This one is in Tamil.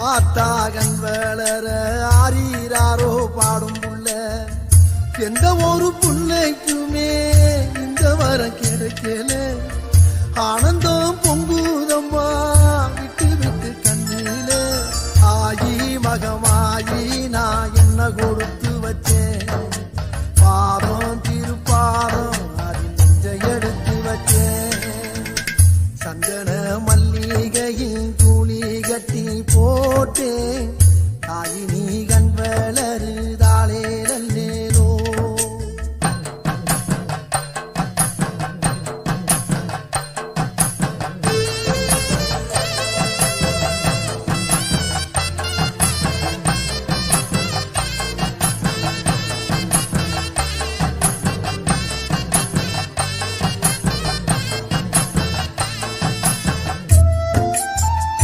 ஆத்தாகன் வளர ஆரீராரோ பாடும் புள்ள எந்த ஒரு புள்ளைக்குமே இந்த வரம் கிடைக்கல ஆனந்தம் பொங்குதம்மா விட்டு விட்டு கண்ணில ஆயி மகமாயி நான் என்ன கொடுத்து வச்சேன் பாதம் திருப்பாதம் அது நெஞ்ச எடுத்து வச்சேன் சந்தன மல்லிகையின் தூளி கட்டி போட்டேன் தாயி நீ கண் வளருத